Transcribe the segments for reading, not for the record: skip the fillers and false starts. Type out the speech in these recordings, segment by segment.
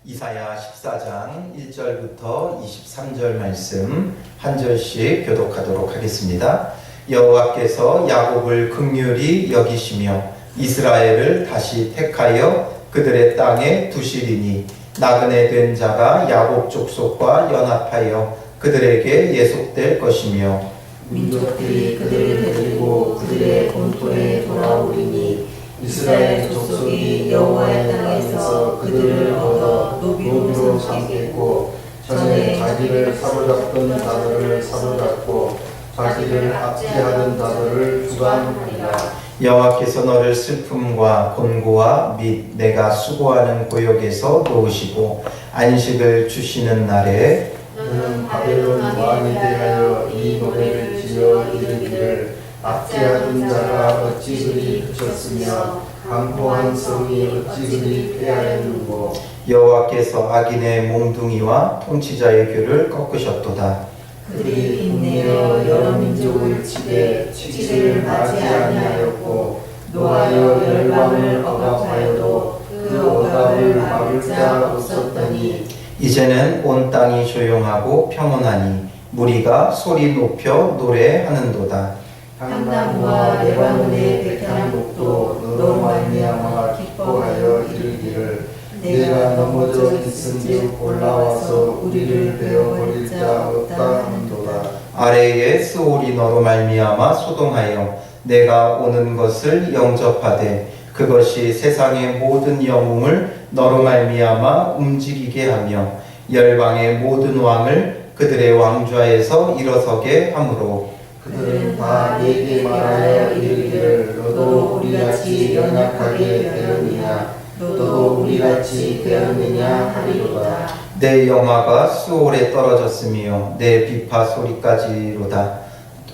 이사야 14장 1절부터 23절 말씀 한 절씩 교독하도록 하겠습니다. 여호와께서 야곱을 긍휼히 여기시며 이스라엘을 다시 택하여 그들의 땅에 두시리니 나그네 된 자가 야곱 족속과 연합하여 그들에게 예속될 것이며 민족들이 그들을 데리고 그들의 본토에 돌아오리니 이스라엘 족속이 여호와의 땅에서 그들을 얻어 노비로 삼겠고 전에 자기를 사로잡던 자들을 사로잡고 자기를 압제하던 자들을 주관하리라. 여호와께서 너를 슬픔과 곤고와 및 내가 수고하는 고역에서 놓으시고 안식을 주시는 날에 너는 바벨론 왕에 대하여 이 노래를 지어 이르기를 압제하던 자가 어찌 그리 그쳤으며 강포한 성이 어찌 그리 패하였는고. 여호와께서 악인의 몽둥이와 통치자의 귤을 꺾으셨도다. 그들이 빚내어 여러 민족을 치되 치를 맞지 아니하였고 노하여 열방을 억압하여도 그 억압을 막을 자 없었더니 이제는 온 땅이 조용하고 평온하니 무리가 소리 높여 노래하는도다. 향나무와 레바논의 백향목도 너로 말미암아 기뻐하여 이르기를 내가 넘어져 있은즉 올라와서 우리를 베어버릴 자 없다 하는도다. 아래에 스올이 너로 말미암아 소동하여 내가 오는 것을 영접하되 그것이 세상의 모든 영웅을 너로 말미암아 움직이게 하며 열방의 모든 왕을 그들의 왕좌에서 일어서게 하므로 그들은 다 내게 말하여 이르기를 너도 우리같이 연약하게 되었느냐 너도 우리같이 되었느냐 하리로다. 내 영화가 수올에 떨어졌으며 내 비파 소리까지로다.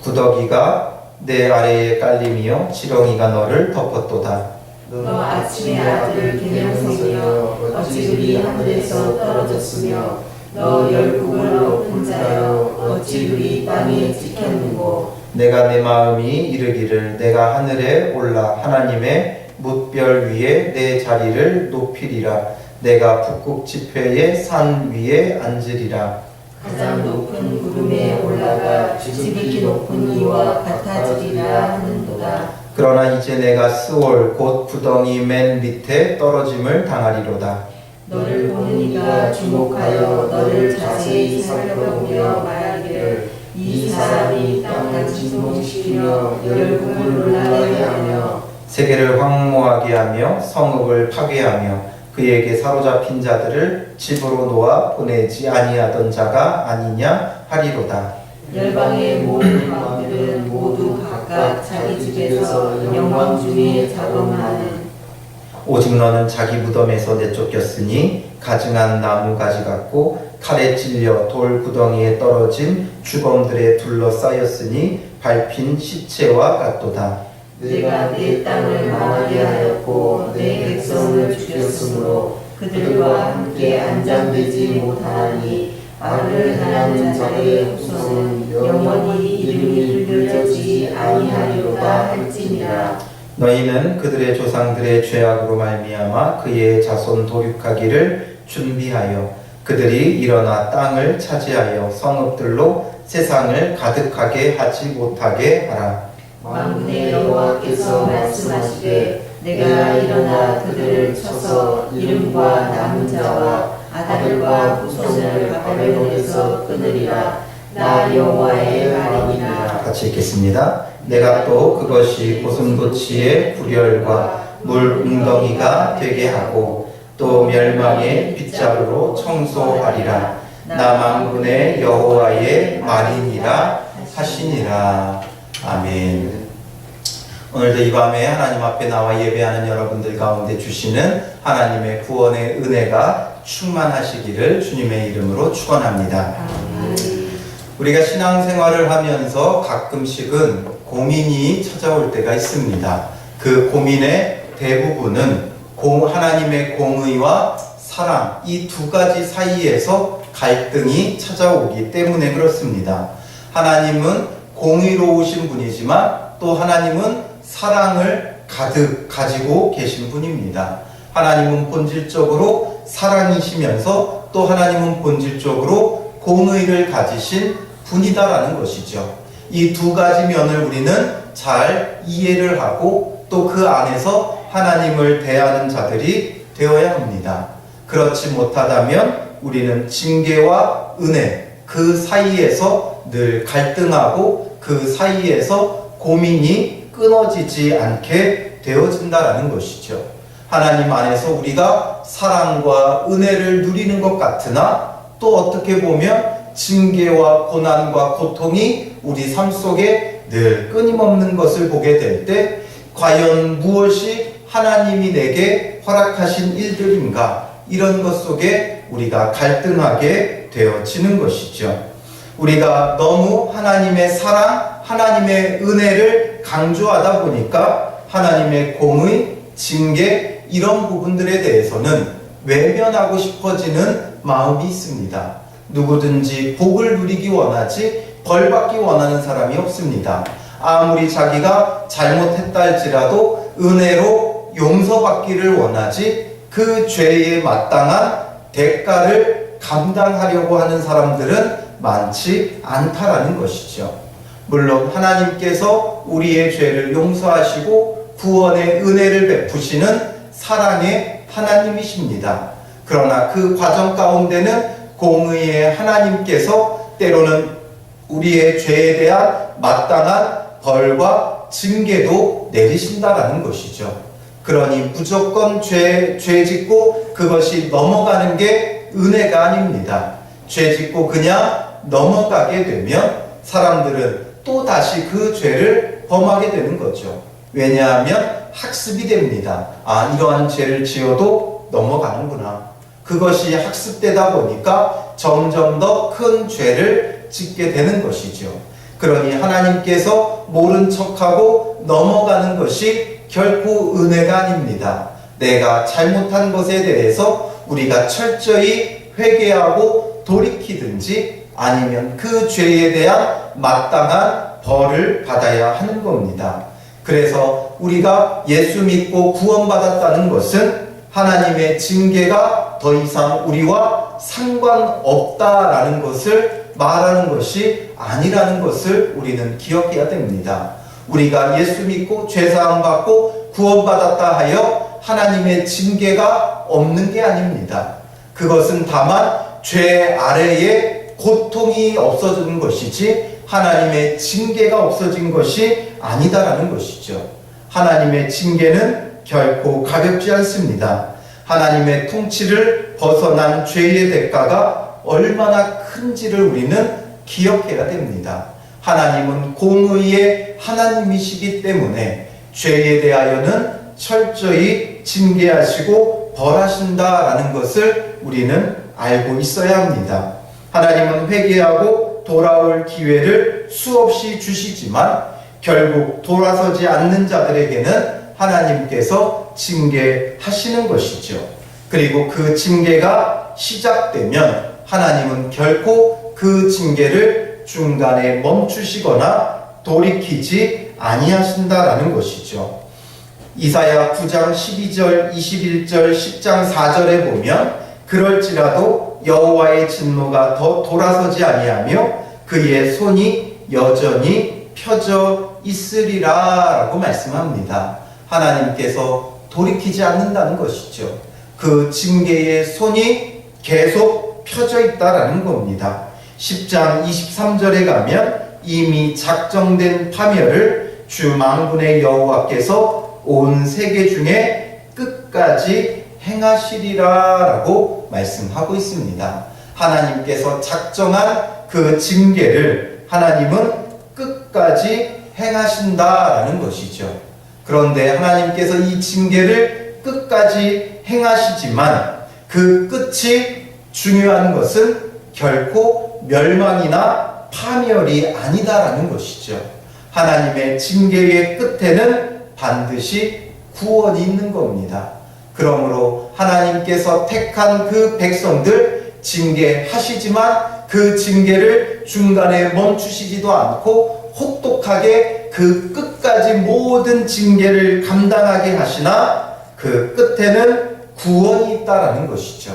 구더기가 내 아래에 깔리며 지렁이가 너를 덮었도다. 너 아침의 아들 계명성이여 어찌 그리 하늘에서 떨어졌으며 너 열국을 높은 자여 어찌 그리 땅에 찍혔는고. 내가 내 마음이 이르기를 내가 하늘에 올라 하나님의 뭇별 위에 내 자리를 높이리라. 내가 북극 지폐의 산 위에 앉으리라. 가장 높은 구름에 올라가 지극히 높은 이와 같아지리라 하는도다. 그러나 이제 내가 스올 곧 구덩이 맨 밑에 떨어짐을 당하리로다. 너를 보는 이가 주목하여 너를 자세히 살펴보며 말하기를 이 사람이 땅을 진동시키며 열국을 놀라게 하며 세계를 황무하게 하며 성읍을 파괴하며 그에게 사로잡힌 자들을 집으로 놓아 보내지 아니하던 자가 아니냐 하리로다. 열방의 모든 왕들은 모두 각각 자기 집에서 영광 중에 자범하는 오직 너는 자기 무덤에서 내쫓겼으니 가증한 나무 가지 같고 칼에 찔려 돌 구덩이에 떨어진 주범들에 둘러싸였으니 밟힌 시체와 같도다. 내가 내 땅을 망하게 하였고 내 백성을 죽였으므로 그들과 함께 안장되지 못하니 악을 행하는 자의 후손은 영원히 이름이 불려지지 아니하리로다 할지니라. 너희는 그들의 조상들의 죄악으로 말미암아 그의 자손 도륙하기를 준비하여 그들이 일어나 땅을 차지하여 성읍들로 세상을 가득하게 하지 못하게 하라. 만군의 여호와께서 말씀하시되 내가 일어나 그들을 쳐서 이름과 남은 자와 아들과 후손을 바벨론에서 끊으리라. 나 여호와의 말이니라. 같이 읽겠습니다. 내가 또 그것이 고슴도치의 불혈과 물 웅덩이가 되게 하고 또 멸망의 빗자루로 청소하리라. 나 만군의 여호와의 말이니라 하시니라. 아멘. 오늘도 이 밤에 하나님 앞에 나와 예배하는 여러분들 가운데 주시는 하나님의 구원의 은혜가 충만하시기를 주님의 이름으로 축원합니다. 우리가 신앙생활을 하면서 가끔씩은 고민이 찾아올 때가 있습니다. 그 고민의 대부분은 하나님의 공의와 사랑, 이 두 가지 사이에서 갈등이 찾아오기 때문에 그렇습니다. 하나님은 공의로우신 분이지만 또 하나님은 사랑을 가득 가지고 계신 분입니다. 하나님은 본질적으로 사랑이시면서 또 하나님은 본질적으로 공의를 가지신 분이다라는 것이죠. 이 두 가지 면을 우리는 잘 이해를 하고 또 그 안에서 하나님을 대하는 자들이 되어야 합니다. 그렇지 못하다면 우리는 징계와 은혜 그 사이에서 늘 갈등하고 그 사이에서 고민이 끊어지지 않게 되어진다라는 것이죠. 하나님 안에서 우리가 사랑과 은혜를 누리는 것 같으나 또 어떻게 보면 징계와 고난과 고통이 우리 삶 속에 늘 끊임없는 것을 보게 될 때 과연 무엇이 하나님이 내게 허락하신 일들인가, 이런 것 속에 우리가 갈등하게 되어지는 것이죠. 우리가 너무 하나님의 사랑, 하나님의 은혜를 강조하다 보니까 하나님의 공의, 징계 이런 부분들에 대해서는 외면하고 싶어지는 마음이 있습니다. 누구든지 복을 누리기 원하지 벌 받기 원하는 사람이 없습니다. 아무리 자기가 잘못했다 할지라도 은혜로 용서받기를 원하지 그 죄에 마땅한 대가를 감당하려고 하는 사람들은 많지 않다라는 것이죠. 물론 하나님께서 우리의 죄를 용서하시고 구원의 은혜를 베푸시는 사랑의 하나님이십니다. 그러나 그 과정 가운데는 공의의 하나님께서 때로는 우리의 죄에 대한 마땅한 벌과 징계도 내리신다라는 것이죠. 그러니 무조건 죄 짓고 그것이 넘어가는 게 은혜가 아닙니다. 죄 짓고 그냥 넘어가게 되면 사람들은 또 다시 그 죄를 범하게 되는 거죠. 왜냐하면 학습이 됩니다. 아, 이러한 죄를 지어도 넘어가는구나. 그것이 학습되다 보니까 점점 더 큰 죄를 짓게 되는 것이죠. 그러니 하나님께서 모른 척하고 넘어가는 것이 결코 은혜가 아닙니다. 내가 잘못한 것에 대해서 우리가 철저히 회개하고 돌이키든지 아니면 그 죄에 대한 마땅한 벌을 받아야 하는 겁니다. 그래서 우리가 예수 믿고 구원받았다는 것은 하나님의 징계가 더 이상 우리와 상관없다라는 것을 말하는 것이 아니라는 것을 우리는 기억해야 됩니다. 우리가 예수 믿고 죄사함 받고 구원받았다 하여 하나님의 징계가 없는 게 아닙니다. 그것은 다만 죄 아래에 고통이 없어지는 것이지 하나님의 징계가 없어진 것이 아니다라는 것이죠. 하나님의 징계는 결코 가볍지 않습니다. 하나님의 통치를 벗어난 죄의 대가가 얼마나 큰지를 우리는 기억해야 됩니다. 하나님은 공의의 하나님이시기 때문에 죄에 대하여는 철저히 징계하시고 벌하신다라는 것을 우리는 알고 있어야 합니다. 하나님은 회개하고 돌아올 기회를 수없이 주시지만 결국 돌아서지 않는 자들에게는 하나님께서 징계하시는 것이죠. 그리고 그 징계가 시작되면 하나님은 결코 그 징계를 중간에 멈추시거나 돌이키지 아니하신다라는 것이죠. 이사야 9장 12절, 21절, 10장 4절에 보면 그럴지라도 여호와의 진노가 더 돌아서지 아니하며 그의 손이 여전히 펴져 있으리라 라고 말씀합니다. 하나님께서 돌이키지 않는다는 것이죠. 그 징계의 손이 계속 펴져 있다라는 겁니다. 10장 23절에 가면 이미 작정된 파멸을 주 만군의 여호와께서 온 세계 중에 끝까지 행하시리라 라고 말씀하고 있습니다. 하나님께서 작정한 그 징계를 하나님은 끝까지 행하신다라는 것이죠. 그런데 하나님께서 이 징계를 끝까지 행하시지만 그 끝이 중요한 것은 결코 멸망이나 파멸이 아니다라는 것이죠. 하나님의 징계의 끝에는 반드시 구원이 있는 겁니다. 그러므로 하나님께서 택한 그 백성들 징계하시지만 그 징계를 중간에 멈추시지도 않고 혹독하게 그 끝까지 모든 징계를 감당하게 하시나 그 끝에는 구원이 있다라는 것이죠.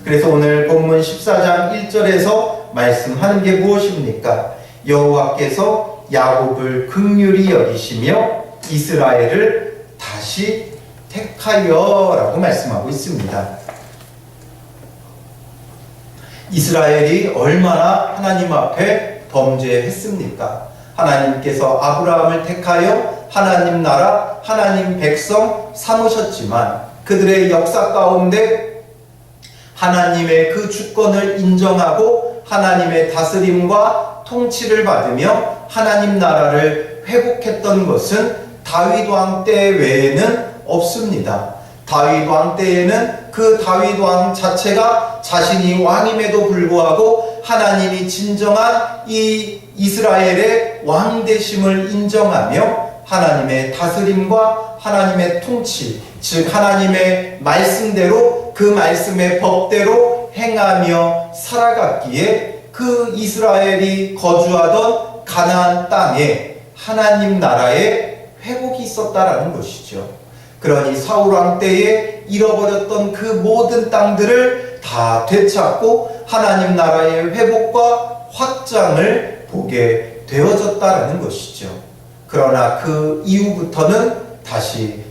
그래서 오늘 본문 14장 1절에서 말씀하는 게 무엇입니까? 여호와께서 야곱을 긍휼히 여기시며 이스라엘을 다시 택하여라고 말씀하고 있습니다. 이스라엘이 얼마나 하나님 앞에 범죄했습니까? 하나님께서 아브라함을 택하여 하나님 나라, 하나님 백성 삼으셨지만 그들의 역사 가운데 하나님의 그 주권을 인정하고 하나님의 다스림과 통치를 받으며 하나님 나라를 회복했던 것은 다윗 왕 때 외에는 없습니다. 다윗 왕 때에는 그 다윗 왕 자체가 자신이 왕임에도 불구하고 하나님이 진정한 이 이스라엘의 왕 되심을 인정하며 하나님의 다스림과 하나님의 통치, 즉 하나님의 말씀대로 그 말씀의 법대로 행하며 살아갔기에 그 이스라엘이 거주하던 가나안 땅에 하나님 나라의 회복이 있었다라는 것이죠. 그러니 사울 왕 때에 잃어버렸던 그 모든 땅들을 다 되찾고 하나님 나라의 회복과 확장을 보게 되어졌다라는 것이죠. 그러나 그 이후부터는 다시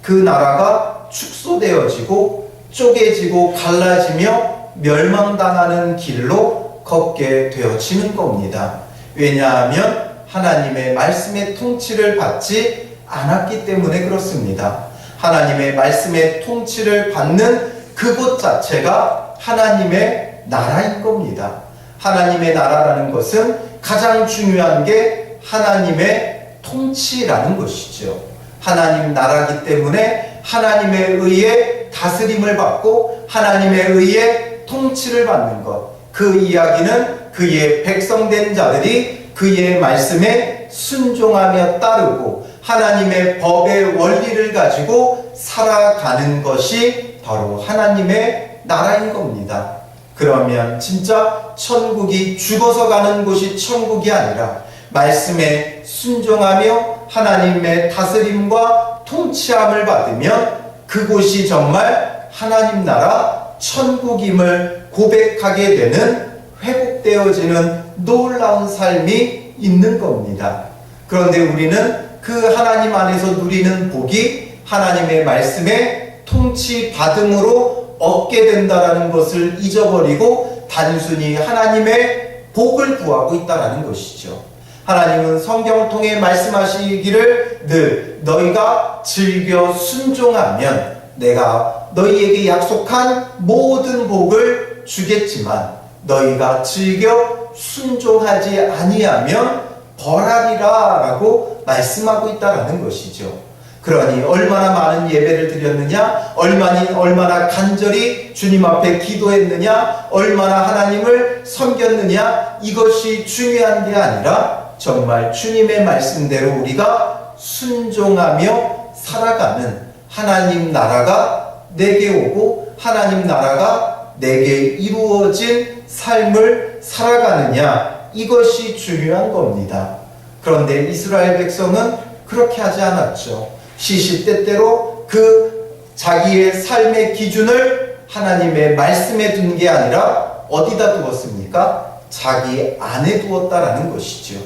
그 나라가 축소되어지고 쪼개지고 갈라지며 멸망당하는 길로 걷게 되어지는 겁니다. 왜냐하면 하나님의 말씀의 통치를 받지 않았기 때문에 그렇습니다. 하나님의 말씀의 통치를 받는 그곳 자체가 하나님의 나라인 겁니다. 하나님의 나라라는 것은 가장 중요한 게 하나님의 통치라는 것이죠. 하나님 나라기 때문에 하나님에 의해 다스림을 받고 하나님에 의해 통치를 받는 것, 그 이야기는 그의 백성된 자들이 그의 말씀에 순종하며 따르고 하나님의 법의 원리를 가지고 살아가는 것이 바로 하나님의 나라인 겁니다. 그러면 진짜 천국이 죽어서 가는 곳이 천국이 아니라 말씀에 순종하며 하나님의 다스림과 통치함을 받으면 그곳이 정말 하나님 나라 천국임을 고백하게 되는 회복되어지는 놀라운 삶이 있는 겁니다. 그런데 우리는 그 하나님 안에서 누리는 복이 하나님의 말씀에 통치받음으로 얻게 된다는 것을 잊어버리고 단순히 하나님의 복을 구하고 있다는 것이죠. 하나님은 성경을 통해 말씀하시기를 늘 너희가 즐겨 순종하면 내가 너희에게 약속한 모든 복을 주겠지만 너희가 즐겨 순종하지 아니하면 벌하리라 라고 말씀하고 있다는 것이죠. 그러니 얼마나 많은 예배를 드렸느냐, 얼마나 간절히 주님 앞에 기도했느냐, 얼마나 하나님을 섬겼느냐, 이것이 중요한 게 아니라 정말 주님의 말씀대로 우리가 순종하며 살아가는 하나님 나라가 내게 오고 하나님 나라가 내게 이루어진 삶을 살아가느냐, 이것이 중요한 겁니다. 그런데 이스라엘 백성은 그렇게 하지 않았죠. 시시때때로 그 자기의 삶의 기준을 하나님의 말씀에 둔 게 아니라 어디다 두었습니까? 자기 안에 두었다라는 것이죠.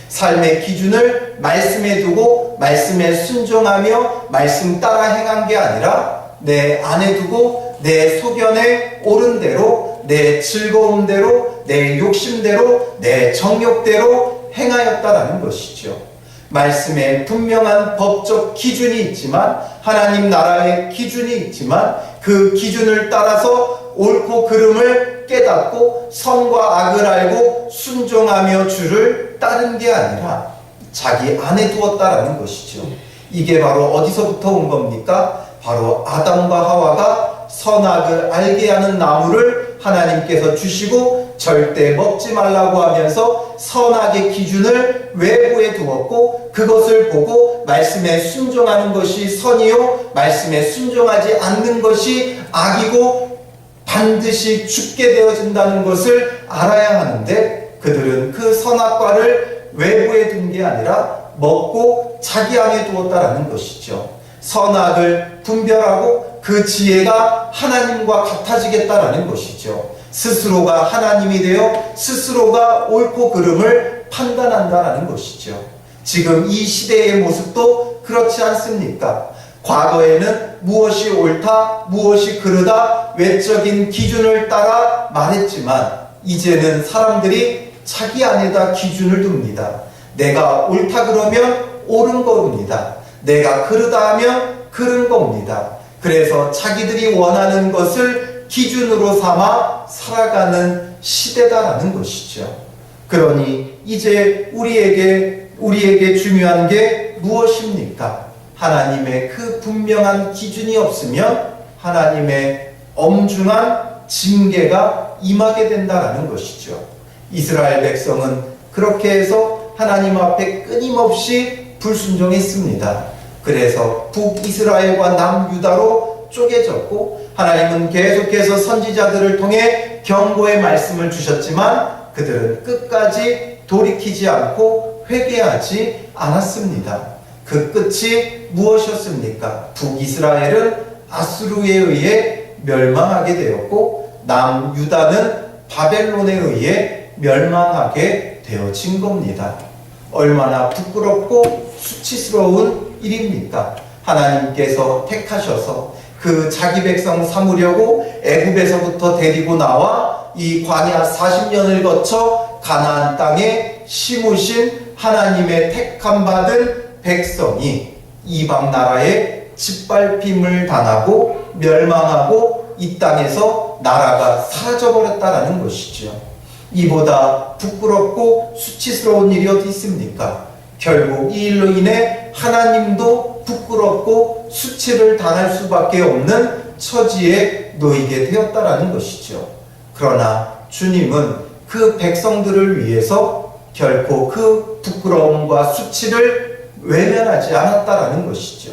삶의 기준을 말씀에 두고 말씀에 순종하며 말씀 따라 행한 게 아니라 내 안에 두고 내 소견에 옳은 대로, 내 즐거움대로, 내 욕심대로, 내 정욕대로 행하였다라는 것이죠. 말씀에 분명한 법적 기준이 있지만, 하나님 나라의 기준이 있지만 그 기준을 따라서 옳고 그름을 깨닫고 선과 악을 알고 순종하며 주를 따른 게 아니라 자기 안에 두었다라는 것이죠. 이게 바로 어디서부터 온 겁니까? 바로 아담과 하와가 선악을 알게 하는 나무를 하나님께서 주시고 절대 먹지 말라고 하면서 선악의 기준을 외부에 두었고 그것을 보고 말씀에 순종하는 것이 선이요 말씀에 순종하지 않는 것이 악이고 반드시 죽게 되어진다는 것을 알아야 하는데 그들은 그 선악과를 외부에 둔 게 아니라 먹고 자기 안에 두었다라는 것이죠. 선악을 분별하고 그 지혜가 하나님과 같아지겠다라는 것이죠. 스스로가 하나님이 되어 스스로가 옳고 그름을 판단한다라는 것이죠. 지금 이 시대의 모습도 그렇지 않습니까? 과거에는 무엇이 옳다, 무엇이 그르다 외적인 기준을 따라 말했지만 이제는 사람들이 자기 안에다 기준을 둡니다. 내가 옳다 그러면 옳은 겁니다. 내가 그르다 하면 그른 겁니다. 그래서 자기들이 원하는 것을 기준으로 삼아 살아가는 시대다라는 것이죠. 그러니 이제 우리에게 중요한 게 무엇입니까? 하나님의 그 분명한 기준이 없으면 하나님의 엄중한 징계가 임하게 된다라는 것이죠. 이스라엘 백성은 그렇게 해서 하나님 앞에 끊임없이 불순종했습니다. 그래서 북이스라엘과 남유다로 쪼개졌고 하나님은 계속해서 선지자들을 통해 경고의 말씀을 주셨지만 그들은 끝까지 돌이키지 않고 회개하지 않았습니다. 그 끝이 무엇이었습니까? 북이스라엘은 아수르에 의해 멸망하게 되었고 남유다는 바벨론에 의해 멸망하게 되어진 겁니다. 얼마나 부끄럽고 수치스러운 일입니까? 하나님께서 택하셔서 그 자기 백성 삼으려고 애굽에서부터 데리고 나와 이 광야 40년을 거쳐 가나안 땅에 심으신 하나님의 택함 받은 백성이 이방 나라에 짓밟힘을 당하고 멸망하고 이 땅에서 나라가 사라져버렸다라는 것이죠. 이보다 부끄럽고 수치스러운 일이 어디 있습니까? 결국 이 일로 인해 하나님도 부끄럽고 수치를 당할 수밖에 없는 처지에 놓이게 되었다라는 것이죠. 그러나 주님은 그 백성들을 위해서 결코 그 부끄러움과 수치를 외면하지 않았다라는 것이죠.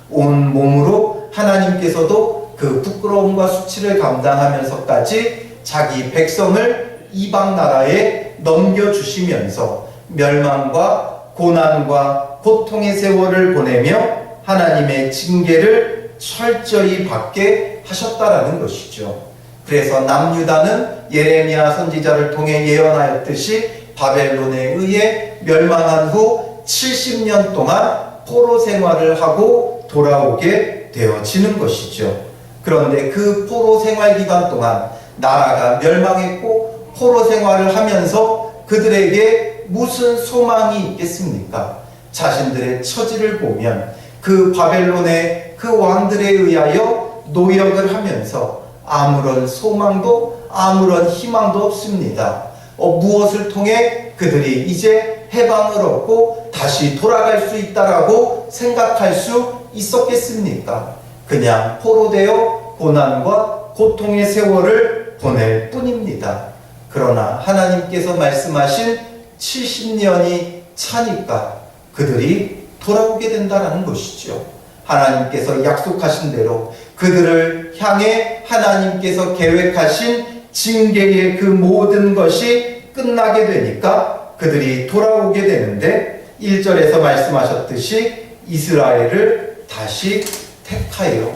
온 몸으로 하나님께서도 그 부끄러움과 수치를 감당하면서까지 자기 백성을 이방 나라에 넘겨주시면서 멸망과 고난과 고통의 세월을 보내며 하나님의 징계를 철저히 받게 하셨다라는 것이죠. 그래서 남유다는 예레미야 선지자를 통해 예언하였듯이 바벨론에 의해 멸망한 후 70년 동안 포로 생활을 하고 돌아오게 되어지는 것이죠. 그런데 그 포로 생활 기간 동안 나라가 멸망했고 포로 생활을 하면서 그들에게 무슨 소망이 있겠습니까? 자신들의 처지를 보면 그 바벨론의 그 왕들에 의하여 노역을 하면서 아무런 소망도 아무런 희망도 없습니다. 무엇을 통해 그들이 이제 해방을 얻고 다시 돌아갈 수 있다라고 생각할 수 있었겠습니까? 그냥 포로되어 고난과 고통의 세월을 보낼 뿐입니다. 그러나 하나님께서 말씀하신 70년이 차니까 그들이 돌아오게 된다는 것이죠. 하나님께서 약속하신 대로 그들을 향해 하나님께서 계획하신 징계의 그 모든 것이 끝나게 되니까 그들이 돌아오게 되는데 1절에서 말씀하셨듯이 이스라엘을 다시 택하여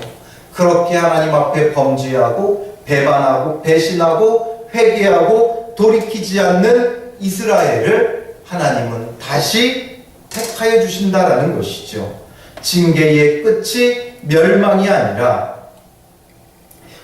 그렇게 하나님 앞에 범죄하고 배반하고 배신하고 회개하고 돌이키지 않는 이스라엘을 하나님은 다시 택하여 주신다라는 것이죠. 징계의 끝이 멸망이 아니라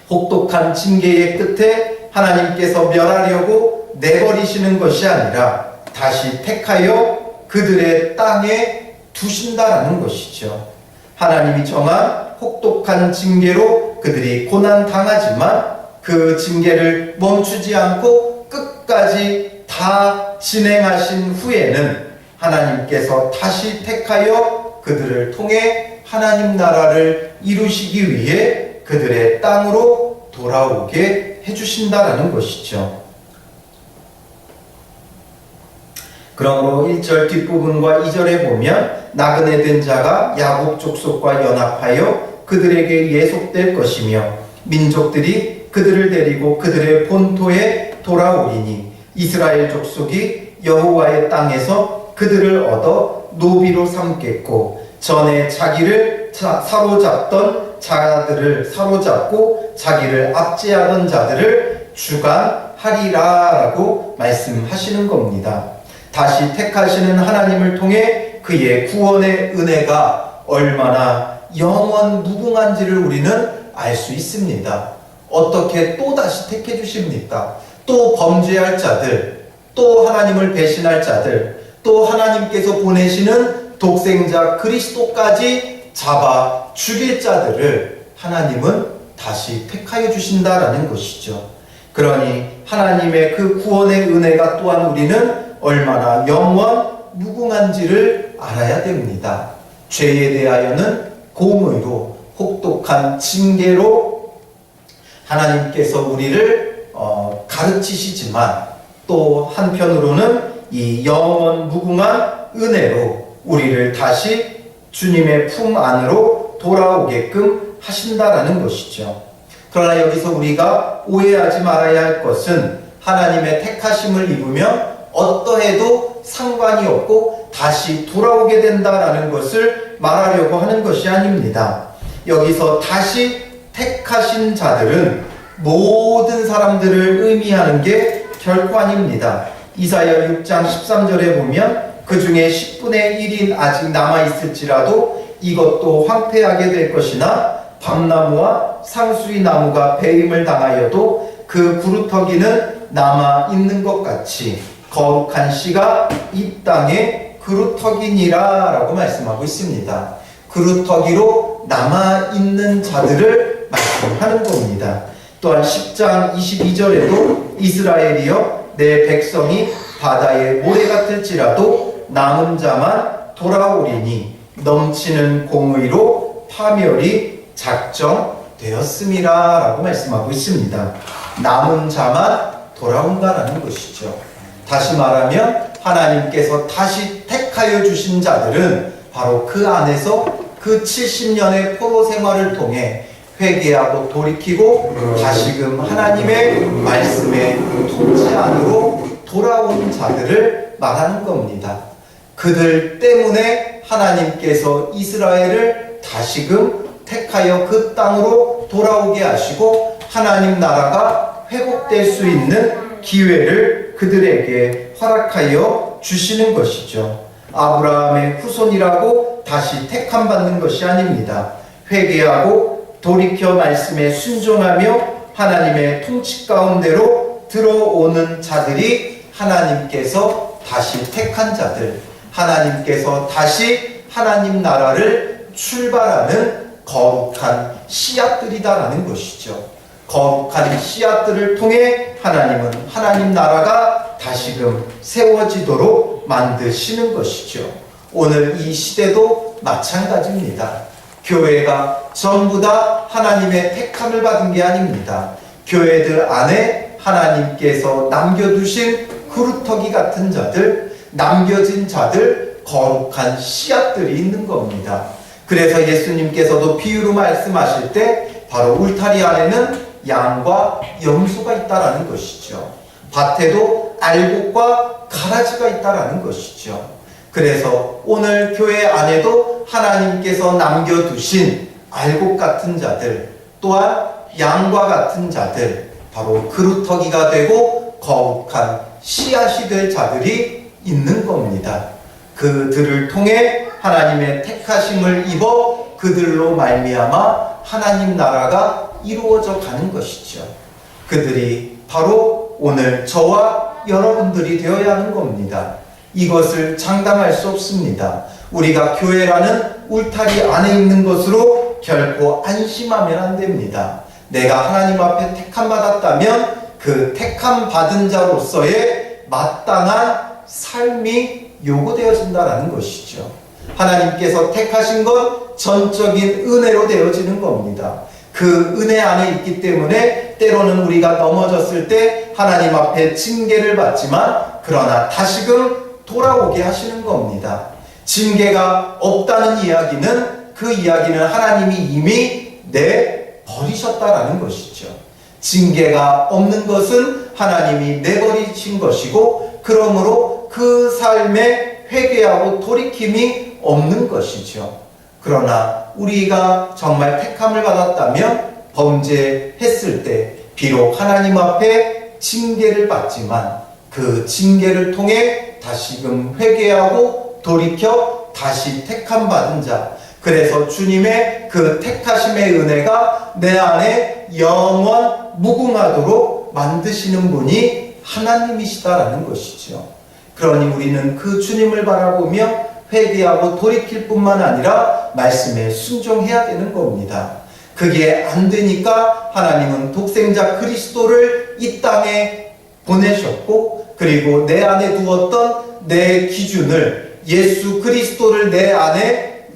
혹독한 징계의 끝에 하나님께서 멸하려고 내버리시는 것이 아니라 다시 택하여 그들의 땅에 두신다라는 것이죠. 하나님이 정한 혹독한 징계로 그들이 고난당하지만 그 징계를 멈추지 않고 끝까지 다 진행하신 후에는 하나님께서 다시 택하여 그들을 통해 하나님 나라를 이루시기 위해 그들의 땅으로 돌아오게 해주신다라는 것이죠. 그러므로 1절 뒷부분과 2절에 보면 나그네 된 자가 야곱 족속과 연합하여 그들에게 예속될 것이며 민족들이 그들을 데리고 그들의 본토에 돌아오리니 이스라엘 족속이 여호와의 땅에서 그들을 얻어 노비로 삼겠고 전에 자기를 사로잡던 자들을 사로잡고 자기를 압제하던 자들을 주관하리라라고 말씀하시는 겁니다. 다시 택하시는 하나님을 통해 그의 구원의 은혜가 얼마나 영원 무궁한지를 우리는 알 수 있습니다. 어떻게 또 다시 택해 주십니까? 또 범죄할 자들, 또 하나님을 배신할 자들, 또 하나님께서 보내시는 독생자 그리스도까지 잡아 죽일 자들을 하나님은 다시 택하여 주신다라는 것이죠. 그러니 하나님의 그 구원의 은혜가 또한 우리는 얼마나 영원 무궁한지를 알아야 됩니다. 죄에 대하여는 공의로, 혹독한 징계로 하나님께서 우리를 가르치시지만 또 한편으로는 이 영원 무궁한 은혜로 우리를 다시 주님의 품 안으로 돌아오게끔 하신다라는 것이죠. 그러나 여기서 우리가 오해하지 말아야 할 것은 하나님의 택하심을 입으면 어떠해도 상관이 없고 다시 돌아오게 된다라는 것을 말하려고 하는 것이 아닙니다. 여기서 다시 택하신 자들은 모든 사람들을 의미하는 게 결코 아닙니다. 이사야 6장 13절에 보면 그 중에 10분의 1이 아직 남아있을지라도 이것도 황폐하게 될 것이나 밤나무와 상수리 나무가 배임을 당하여도 그 구루터기는 남아있는 것 같이 거룩한 씨가 이 땅에 그루터기니라 라고 말씀하고 있습니다. 그루터기로 남아있는 자들을 말씀하는 겁니다. 또한 10장 22절에도 이스라엘이여 내 백성이 바다의 모래 같을지라도 남은 자만 돌아오리니 넘치는 공의로 파멸이 작정되었음이라 라고 말씀하고 있습니다. 남은 자만 돌아온다라는 것이죠. 다시 말하면 하나님께서 다시 택하여 주신 자들은 바로 그 안에서 그 70년의 포로 생활을 통해 회개하고 돌이키고 다시금 하나님의 말씀의 통치 안으로 돌아온 자들을 말하는 겁니다. 그들 때문에 하나님께서 이스라엘을 다시금 택하여 그 땅으로 돌아오게 하시고 하나님 나라가 회복될 수 있는 기회를 그들에게 허락하여 주시는 것이죠. 아브라함의 후손이라고 다시 택함 받는 것이 아닙니다. 회개하고 돌이켜 말씀에 순종하며 하나님의 통치 가운데로 들어오는 자들이 하나님께서 다시 택한 자들, 하나님께서 다시 하나님 나라를 출발하는 거룩한 씨앗들이다라는 것이죠. 거룩한 씨앗들을 통해 하나님은 하나님 나라가 다시금 세워지도록 만드시는 것이죠. 오늘 이 시대도 마찬가지입니다. 교회가 전부 다 하나님의 택함을 받은 게 아닙니다. 교회들 안에 하나님께서 남겨두신 그루터기 같은 자들, 남겨진 자들, 거룩한 씨앗들이 있는 겁니다. 그래서 예수님께서도 비유로 말씀하실 때 바로 울타리 안에는 양과 염소가 있다라는 것이죠. 밭에도 알곡과 가라지가 있다라는 것이죠. 그래서 오늘 교회 안에도 하나님께서 남겨두신 알곡 같은 자들, 또한 양과 같은 자들, 바로 그루터기가 되고 거룩한 씨앗이 될 자들이 있는 겁니다. 그들을 통해 하나님의 택하심을 입어 그들로 말미암아 하나님 나라가 이루어져 가는 것이죠. 그들이 바로 오늘 저와 여러분들이 되어야 하는 겁니다. 이것을 장담할 수 없습니다. 우리가 교회라는 울타리 안에 있는 것으로 결코 안심하면 안 됩니다. 내가 하나님 앞에 택함 받았다면 그 택함 받은 자로서의 마땅한 삶이 요구되어진다는 것이죠. 하나님께서 택하신 건 전적인 은혜로 되어지는 겁니다. 그 은혜 안에 있기 때문에 때로는 우리가 넘어졌을 때 하나님 앞에 징계를 받지만 그러나 다시금 돌아오게 하시는 겁니다. 징계가 없다는 이야기는 그 이야기는 하나님이 이미 내버리셨다라는 것이죠. 징계가 없는 것은 하나님이 내버리신 것이고 그러므로 그 삶에 회개하고 돌이킴이 없는 것이죠. 그러나 우리가 정말 택함을 받았다면 범죄했을 때 비록 하나님 앞에 징계를 받지만 그 징계를 통해 다시금 회개하고 돌이켜 다시 택함 받은 자, 그래서 주님의 그 택하심의 은혜가 내 안에 영원 무궁하도록 만드시는 분이 하나님이시다라는 것이죠. 그러니 우리는 그 주님을 바라보며 회개하고 돌이킬 뿐만 아니라 말씀에 순종해야 되는 겁니다. 그게 안 되니까 하나님은 독생자 그리스도를 이 땅에 보내셨고, 그리고 내 안에 두었던 내 기준을 예수 그리스도를 내 안에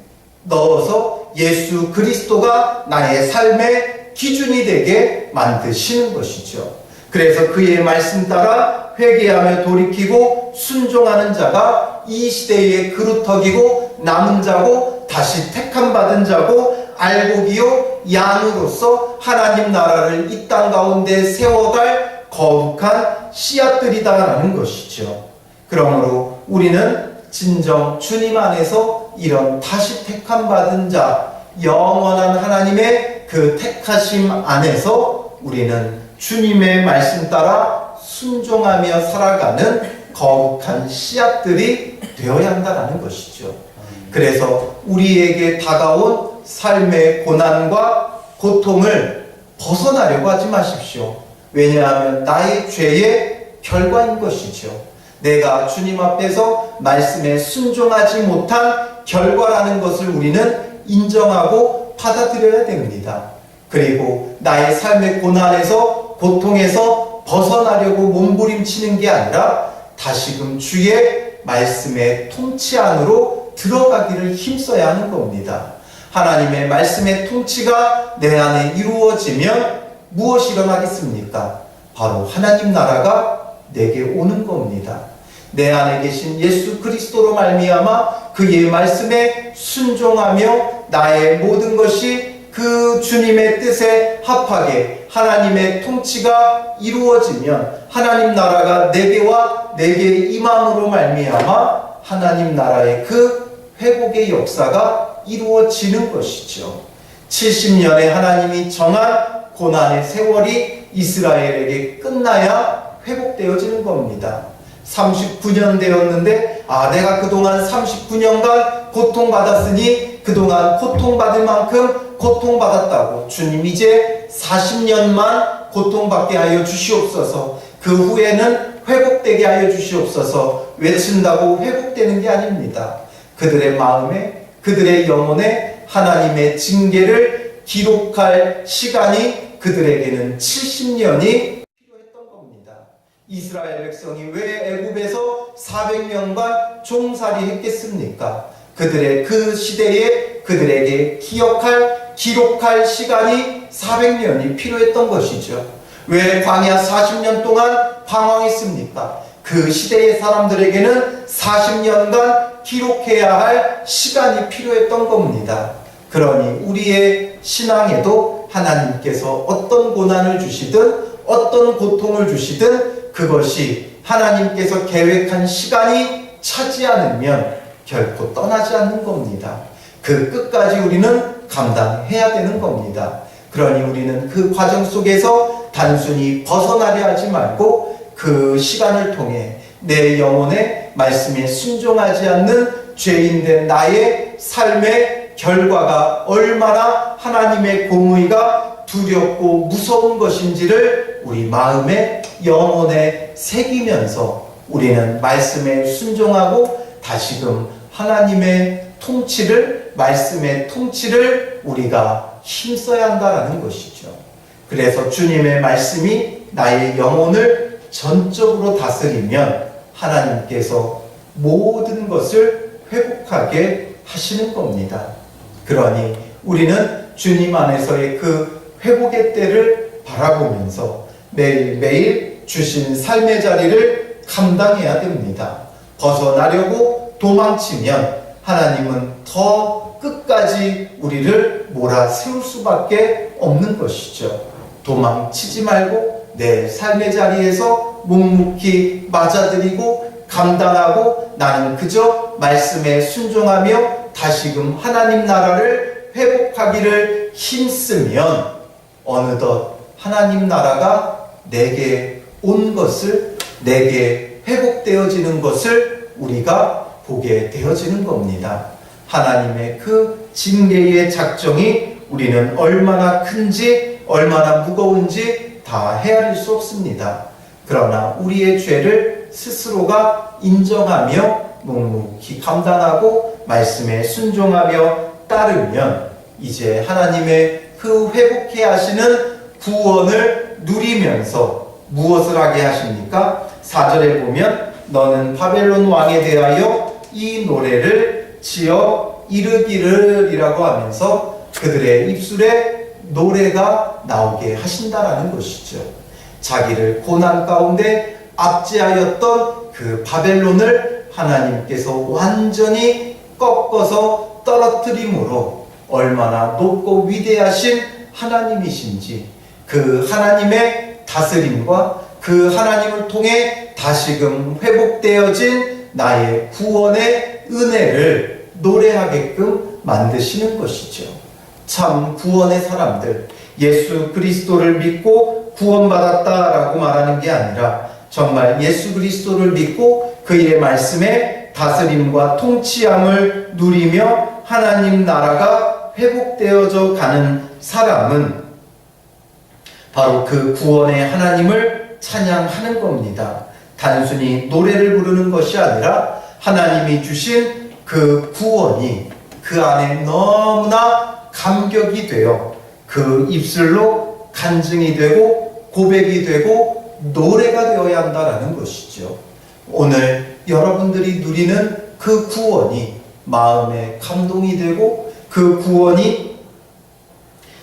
넣어서 예수 그리스도가 나의 삶의 기준이 되게 만드시는 것이죠. 그래서 그의 말씀 따라 회개하며 돌이키고 순종하는 자가 이 시대의 그루터기고 남은 자고 다시 택함 받은 자고 알곡이요 양으로서 하나님 나라를 이 땅 가운데 세워갈 거룩한 씨앗들이다라는 것이죠. 그러므로 우리는 진정 주님 안에서 이런 다시 택함 받은 자, 영원한 하나님의 그 택하심 안에서 우리는 주님의 말씀 따라 순종하며 살아가는 거룩한 씨앗들이 되어야 한다는 것이죠. 그래서 우리에게 다가온 삶의 고난과 고통을 벗어나려고 하지 마십시오. 왜냐하면 나의 죄의 결과인 것이죠. 내가 주님 앞에서 말씀에 순종하지 못한 결과라는 것을 우리는 인정하고 받아들여야 됩니다. 그리고 나의 삶의 고난에서 고통에서 벗어나려고 몸부림치는 게 아니라 다시금 주의 말씀의 통치 안으로 들어가기를 힘써야 하는 겁니다. 하나님의 말씀의 통치가 내 안에 이루어지면 무엇이 일어나겠습니까? 바로 하나님 나라가 내게 오는 겁니다. 내 안에 계신 예수 그리스도로 말미암아 그의 말씀에 순종하며 나의 모든 것이 그 주님의 뜻에 합하게 하나님의 통치가 이루어지면 하나님 나라가 내게와 내게 임함으로 말미암아 하나님 나라의 그 회복의 역사가 이루어지는 것이죠. 70년의 하나님이 정한 고난의 세월이 이스라엘에게 끝나야 회복되어지는 겁니다. 39년 되었는데 내가 그동안 39년간 고통받았으니 그동안 고통받을 만큼 고통받았다고 주님 이제 40년만 고통받게 하여 주시옵소서, 그 후에는 회복되게 하여 주시옵소서 외친다고 회복되는 게 아닙니다. 그들의 마음에, 그들의 영혼에 하나님의 징계를 기록할 시간이 그들에게는 70년이 필요했던 겁니다. 이스라엘 백성이 왜 애굽에서 400년간 종살이 했겠습니까? 그들의 그 시대에 그들에게 기록할 시간이 400년이 필요했던 것이죠. 왜 광야 40년 동안 방황했습니까? 그 시대의 사람들에게는 40년간 기록해야 할 시간이 필요했던 겁니다. 그러니 우리의 신앙에도 하나님께서 어떤 고난을 주시든 어떤 고통을 주시든 그것이 하나님께서 계획한 시간이 차지 않으면 결코 떠나지 않는 겁니다. 그 끝까지 우리는 감당해야 되는 겁니다. 그러니 우리는 그 과정 속에서 단순히 벗어나려 하지 말고 그 시간을 통해 내 영혼의 말씀에 순종하지 않는 죄인된 나의 삶의 결과가 얼마나 하나님의 공의가 두렵고 무서운 것인지를 우리 마음에 영혼에 새기면서 우리는 말씀에 순종하고 다시금 하나님의 통치를, 말씀의 통치를 우리가 힘써야 한다는 것이죠. 그래서 주님의 말씀이 나의 영혼을 전적으로 다스리면 하나님께서 모든 것을 회복하게 하시는 겁니다. 그러니 우리는 주님 안에서의 그 회복의 때를 바라보면서 매일매일 주신 삶의 자리를 감당해야 됩니다. 벗어나려고 도망치면 하나님은 더 끝까지 우리를 몰아세울 수밖에 없는 것이죠. 도망치지 말고 내 삶의 자리에서 묵묵히 맞아들이고 감당하고 나는 그저 말씀에 순종하며 다시금 하나님 나라를 회복하기를 힘쓰면 어느덧 하나님 나라가 내게 온 것을, 내게 회복되어지는 것을 우리가 보게 되어지는 겁니다. 하나님의 그 징계의 작정이 우리는 얼마나 큰지, 얼마나 무거운지 다 헤아릴 수 없습니다. 그러나 우리의 죄를 스스로가 인정하며 묵묵히 감당하고 말씀에 순종하며 따르면 이제 하나님의 그 회복해 하시는 구원을 누리면서 무엇을 하게 하십니까? 4절에 보면 너는 바벨론 왕에 대하여 이 노래를 지어 이르기를 이라고 하면서 그들의 입술에 노래가 나오게 하신다라는 것이죠. 자기를 고난 가운데 압제하였던 그 바벨론을 하나님께서 완전히 꺾어서 떨어뜨림으로 얼마나 높고 위대하신 하나님이신지, 그 하나님의 다스림과 그 하나님을 통해 다시금 회복되어진 나의 구원의 은혜를 노래하게끔 만드시는 것이죠. 참 구원의 사람들, 예수 그리스도를 믿고 구원받았다라고 말하는 게 아니라 정말 예수 그리스도를 믿고 그의 말씀에 다스림과 통치함을 누리며 하나님 나라가 회복되어져 가는 사람은 바로 그 구원의 하나님을 찬양하는 겁니다. 단순히 노래를 부르는 것이 아니라 하나님이 주신 그 구원이 그 안에 너무나 감격이 되어 그 입술로 간증이 되고 고백이 되고 노래가 되어야 한다라는 것이죠. 오늘 여러분들이 누리는 그 구원이 마음에 감동이 되고 그 구원이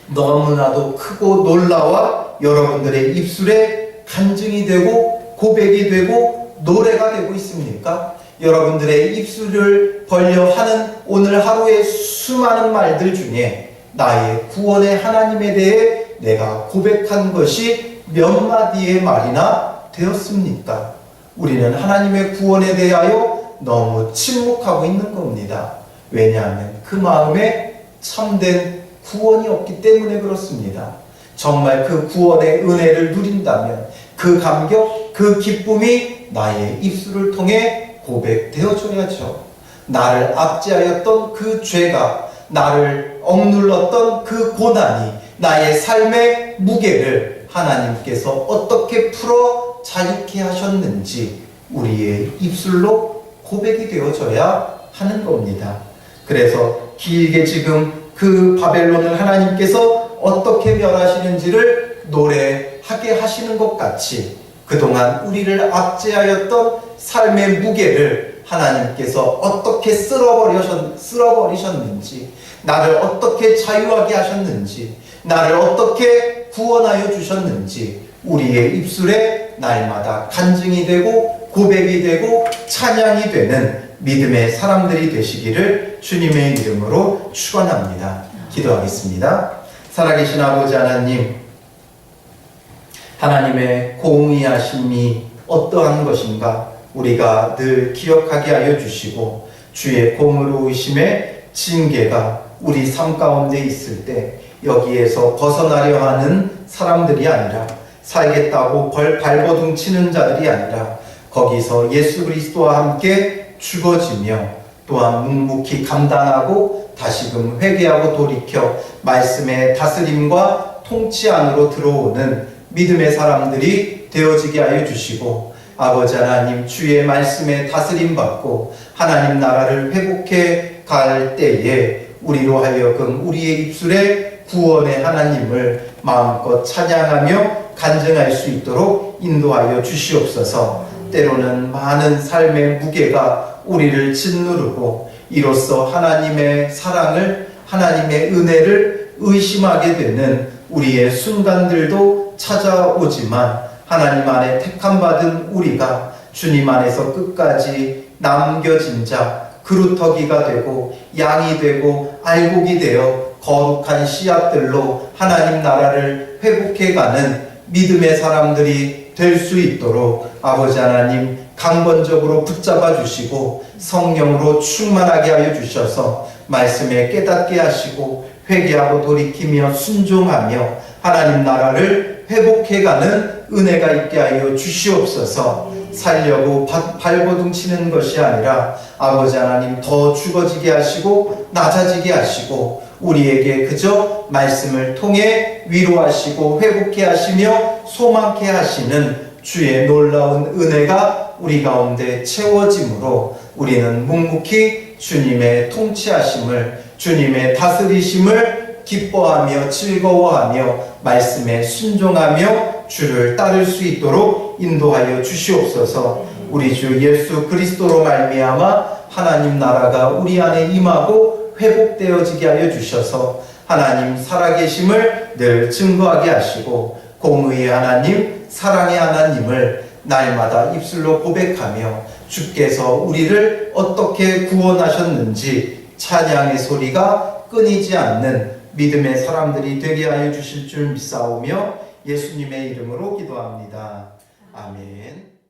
너무나도 크고 놀라워 여러분들의 입술에 간증이 되고 고백이 되고 노래가 되고 있습니까? 여러분들의 입술을 벌려 하는 오늘 하루의 수많은 말들 중에 나의 구원의 하나님에 대해 내가 고백한 것이 몇 마디의 말이나 되었습니까? 우리는 하나님의 구원에 대하여 너무 침묵하고 있는 겁니다. 왜냐하면 그 마음에 참된 구원이 없기 때문에 그렇습니다. 정말 그 구원의 은혜를 누린다면 그 감격, 그 기쁨이 나의 입술을 통해 고백되어줘야죠. 나를 압제하였던 그 죄가, 나를 억눌렀던 그 고난이, 나의 삶의 무게를 하나님께서 어떻게 풀어 자유케 하셨는지 우리의 입술로 고백이 되어져야 하는 겁니다. 그래서 길게 지금 그 바벨론을 하나님께서 어떻게 멸하시는지를 노래하게 하시는 것 같이 그동안 우리를 압제하였던 삶의 무게를 하나님께서 어떻게 쓸어버리셨는지, 나를 어떻게 자유하게 하셨는지, 나를 어떻게 구원하여 주셨는지 우리의 입술에 날마다 간증이 되고 고백이 되고 찬양이 되는 믿음의 사람들이 되시기를 주님의 이름으로 축원합니다. 기도하겠습니다. 살아계신 아버지 하나님, 하나님의 공의하심이 어떠한 것인가 우리가 늘 기억하게 하여 주시고 주의 공의로 의심의 징계가 우리 삶 가운데 있을 때 여기에서 벗어나려 하는 사람들이 아니라 살겠다고 발버둥 치는 자들이 아니라 거기서 예수 그리스도와 함께 죽어지며 또한 묵묵히 감당하고 다시금 회개하고 돌이켜 말씀의 다스림과 통치 안으로 들어오는 믿음의 사람들이 되어지게 하여 주시고 아버지 하나님 주의 말씀에 다스림 받고 하나님 나라를 회복해 갈 때에 우리로 하여금 우리의 입술에 구원의 하나님을 마음껏 찬양하며 간증할 수 있도록 인도하여 주시옵소서. 때로는 많은 삶의 무게가 우리를 짓누르고 이로써 하나님의 사랑을, 하나님의 은혜를 의심하게 되는 우리의 순간들도 찾아오지만 하나님 안에 택함받은 우리가 주님 안에서 끝까지 남겨진 자, 그루터기가 되고 양이 되고 알곡이 되어 거룩한 씨앗들로 하나님 나라를 회복해가는 믿음의 사람들이 될 수 있도록 아버지 하나님 강건적으로 붙잡아 주시고 성령으로 충만하게 하여 주셔서 말씀에 깨닫게 하시고 회개하고 돌이키며 순종하며 하나님 나라를 회복해가는 은혜가 있게 하여 주시옵소서. 살려고 발버둥 치는 것이 아니라 아버지 하나님 더 죽어지게 하시고 낮아지게 하시고 우리에게 그저 말씀을 통해 위로하시고 회복해 하시며 소망케 하시는 주의 놀라운 은혜가 우리 가운데 채워지므로 우리는 묵묵히 주님의 통치하심을, 주님의 다스리심을 기뻐하며 즐거워하며 말씀에 순종하며 주를 따를 수 있도록 인도하여 주시옵소서. 우리 주 예수 그리스도로 말미암아 하나님 나라가 우리 안에 임하고 회복되어지게 하여 주셔서 하나님 살아계심을 늘 증거하게 하시고 공의의 하나님, 사랑의 하나님을 날마다 입술로 고백하며 주께서 우리를 어떻게 구원하셨는지 찬양의 소리가 끊이지 않는 믿음의 사람들이 되게 하여 주실 줄 믿사오며 예수님의 이름으로 기도합니다. 아멘.